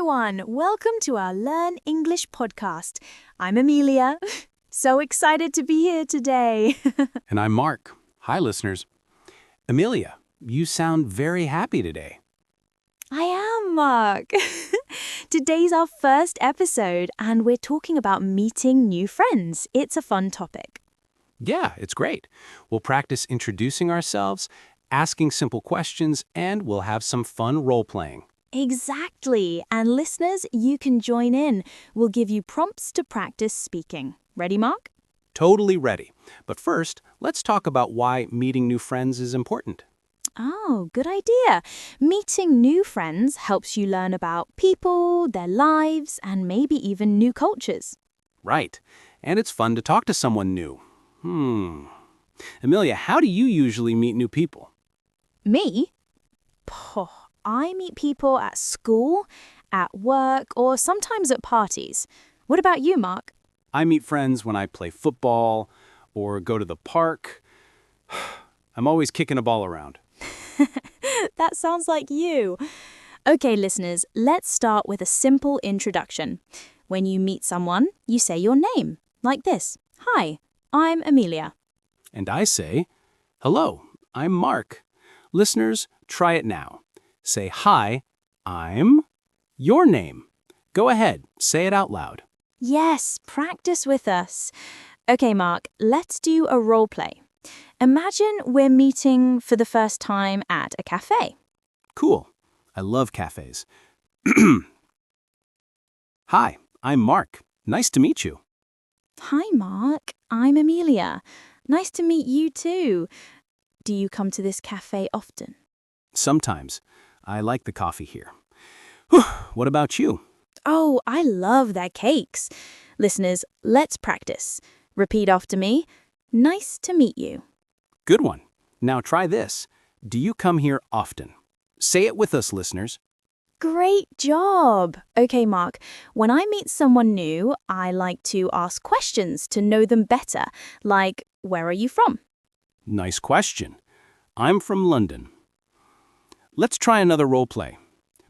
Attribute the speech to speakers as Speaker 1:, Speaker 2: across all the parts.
Speaker 1: everyone. Welcome to our Learn English podcast. I'm Emilia. So excited to be here today.
Speaker 2: And I'm Mark. Hi, listeners. Emilia, you sound very happy today.
Speaker 1: I am, Mark. Today's our first episode, and we're talking about meeting new friends. It's a fun topic.
Speaker 2: Yeah, it's great. We'll practice introducing ourselves, asking simple questions, and we'll have some fun role-playing.
Speaker 1: Exactly. And listeners, you can join in. We'll give you prompts to practice speaking. Ready, Mark?
Speaker 2: Totally ready. But first, let's talk about why meeting new friends is important.
Speaker 1: Oh, good idea. Meeting new friends helps you learn about people, their lives, and maybe even new cultures.
Speaker 2: Right. And it's fun to talk to someone new. Emilia, how do you usually meet new people?
Speaker 1: Me? I meet people at school, at work, or sometimes at parties. What about you, Mark?
Speaker 2: I meet friends when I play football or go to the park. I'm always kicking a ball around.
Speaker 1: That sounds like you. Okay, listeners, let's start with a simple introduction. When you meet someone, you say your name, like this. Hi, I'm Emilia.
Speaker 2: And I say, hello, I'm Mark. Listeners, try it now. Say, hi, I'm your name. Go ahead, say it out loud.
Speaker 1: Yes, practice with us. Okay, Mark, let's do a role play. Imagine we're meeting for the first time at a cafe.
Speaker 2: Cool. I love cafes. Hi, I'm Mark. Nice to meet you.
Speaker 1: Hi, Mark. I'm Emilia. Nice to meet you too. Do you come to this cafe often?
Speaker 2: Sometimes. I like the coffee here. Whew, what about you?
Speaker 1: Oh, I love their cakes. Listeners, let's practice. Repeat after me. Nice to meet you.
Speaker 2: Good one. Now try this. Do you come here often? Say it with us, listeners.
Speaker 1: Great job. Okay, Mark. When I meet someone new, I like to ask questions to know them better, like, where are you from?
Speaker 2: Nice question. I'm from London. Let's try another role play.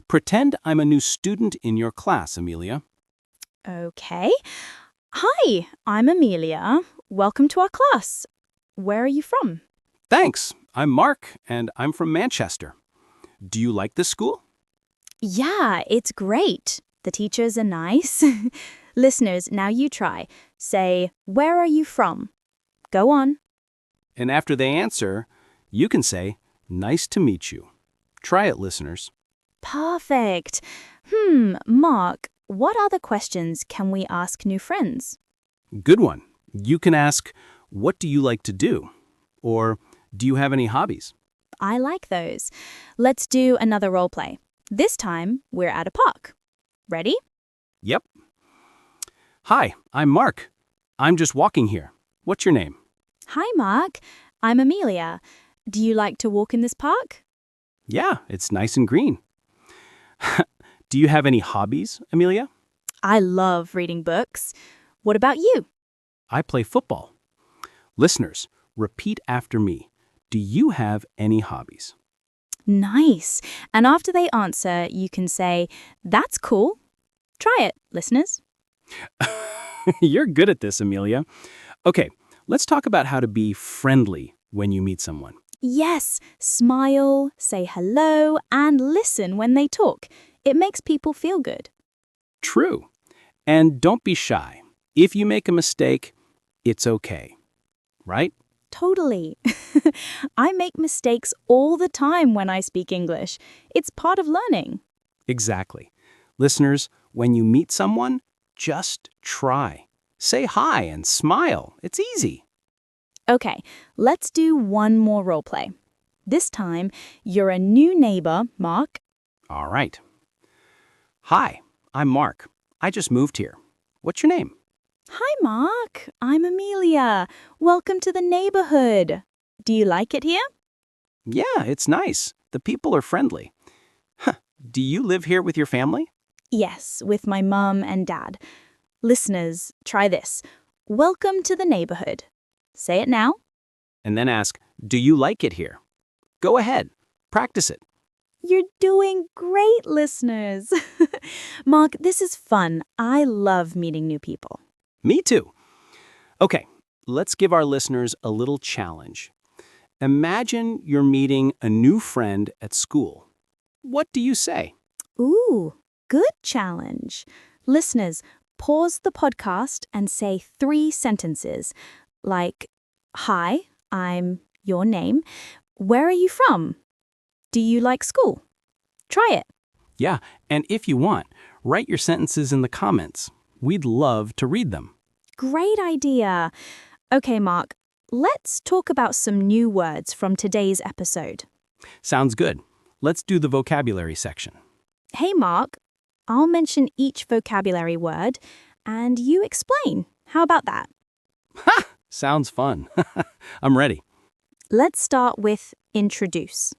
Speaker 2: Pretend I'm a new student in your class, Emilia.
Speaker 1: Okay. Hi, I'm Emilia. Welcome to our class. Where are you from?
Speaker 2: Thanks. I'm Mark, and I'm from Manchester. Do you like this school?
Speaker 1: Yeah, it's great. The teachers are nice. Listeners, now you try. Say, where are you from? Go on.
Speaker 2: And after they answer, you can say, nice to meet you. Try it, listeners.
Speaker 1: Perfect. Mark, what other questions can we ask new friends?
Speaker 2: Good one. You can ask, what do you like to do? Or, do you have any hobbies?
Speaker 1: I like those. Let's do another role play. This time, we're at a park. Ready?
Speaker 2: Yep. Hi, I'm Mark. I'm just walking here. What's your name?
Speaker 1: Hi, Mark. I'm Emilia. Do you like to walk in this park?
Speaker 2: Yeah, it's nice and green. Do you have any hobbies, Emilia?
Speaker 1: I love reading books. What about you?
Speaker 2: I play football. Listeners, repeat after me. Do you have any hobbies?
Speaker 1: Nice. And after they answer, you can say, that's cool. Try it, listeners.
Speaker 2: You're good at this, Emilia. Okay, let's talk about how to be friendly when you meet someone.
Speaker 1: Yes, smile, say hello, and listen when they talk. It makes people feel good.
Speaker 2: True. And don't be shy. If you make a mistake, it's okay. Right?
Speaker 1: Totally. I make mistakes all the time when I speak English. It's part of learning.
Speaker 2: Exactly. Listeners, when you meet someone, just try. Say hi and smile. It's easy.
Speaker 1: Okay, let's do one more role play. This time, you're a new neighbor, Mark.
Speaker 2: All right. Hi, I'm Mark. I just moved here. What's your name?
Speaker 1: Hi, Mark. I'm Emilia. Welcome to the neighborhood. Do you like it here?
Speaker 2: Yeah, it's nice. The people are friendly. Do you live here with your family?
Speaker 1: Yes, with my mum and dad. Listeners, try this. Welcome to the neighborhood. Say it now.
Speaker 2: And then ask, do you like it here? Go ahead. Practice it.
Speaker 1: You're doing great, listeners. Mark, this is fun. I love meeting new people.
Speaker 2: Me too. Okay, let's give our listeners a little challenge. Imagine you're meeting a new friend at school. What do you say?
Speaker 1: Ooh, good challenge. Listeners, pause the podcast and say 3 sentences like, Hi, I'm your name. Where are you from? Do you like school? Try it.
Speaker 2: Yeah, and if you want, write your sentences in the comments. We'd love to read them.
Speaker 1: Great idea. Okay, Mark, let's talk about some new words from today's episode.
Speaker 2: Sounds good. Let's do the vocabulary section.
Speaker 1: Hey, Mark, I'll mention each vocabulary word and you explain. How about that?
Speaker 2: Ha! Sounds fun. I'm ready.
Speaker 1: Let's start with introduce.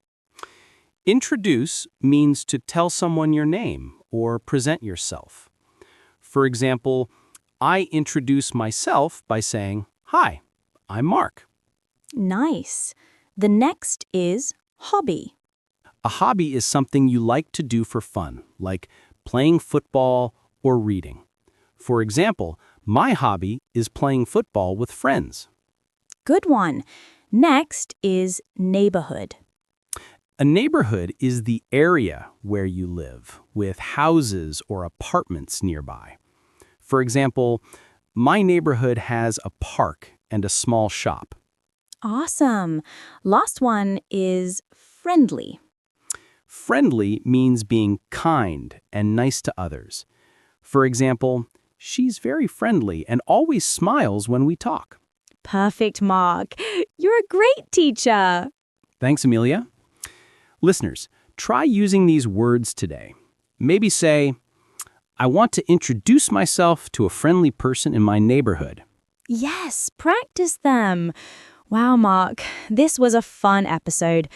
Speaker 2: Introduce means to tell someone your name or present yourself. For example, I introduce myself by saying, Hi, I'm Mark.
Speaker 1: Nice. The next is hobby.
Speaker 2: A hobby is something you like to do for fun, like playing football or reading. For example, my hobby is playing football with friends.
Speaker 1: Good one. Next is neighborhood.
Speaker 2: A neighborhood is the area where you live, with houses or apartments nearby. For example, my neighborhood has a park and a small shop.
Speaker 1: Awesome. Last one is friendly.
Speaker 2: Friendly means being kind and nice to others. For example, she's very friendly and always smiles when we talk.
Speaker 1: Perfect, Mark. You're a great teacher.
Speaker 2: Thanks, Emilia. Listeners, try using these words today. Maybe say, I want to introduce myself to a friendly person in my neighborhood.
Speaker 1: Yes, practice them. Wow, Mark, this was a fun episode.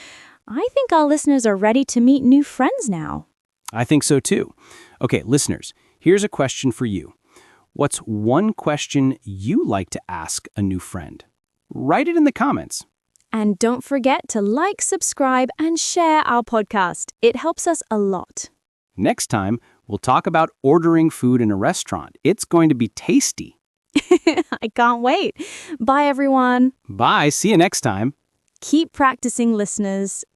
Speaker 1: I think our listeners are ready to meet new friends now.
Speaker 2: I think so too. Okay, listeners, here's a question for you. What's one question you like to ask a new friend? Write it in the comments.
Speaker 1: And don't forget to like, subscribe, and share our podcast. It helps us a lot.
Speaker 2: Next time, we'll talk about ordering food in a restaurant. It's going to be tasty.
Speaker 1: I can't wait. Bye, everyone.
Speaker 2: Bye. See you next time.
Speaker 1: Keep practicing, listeners.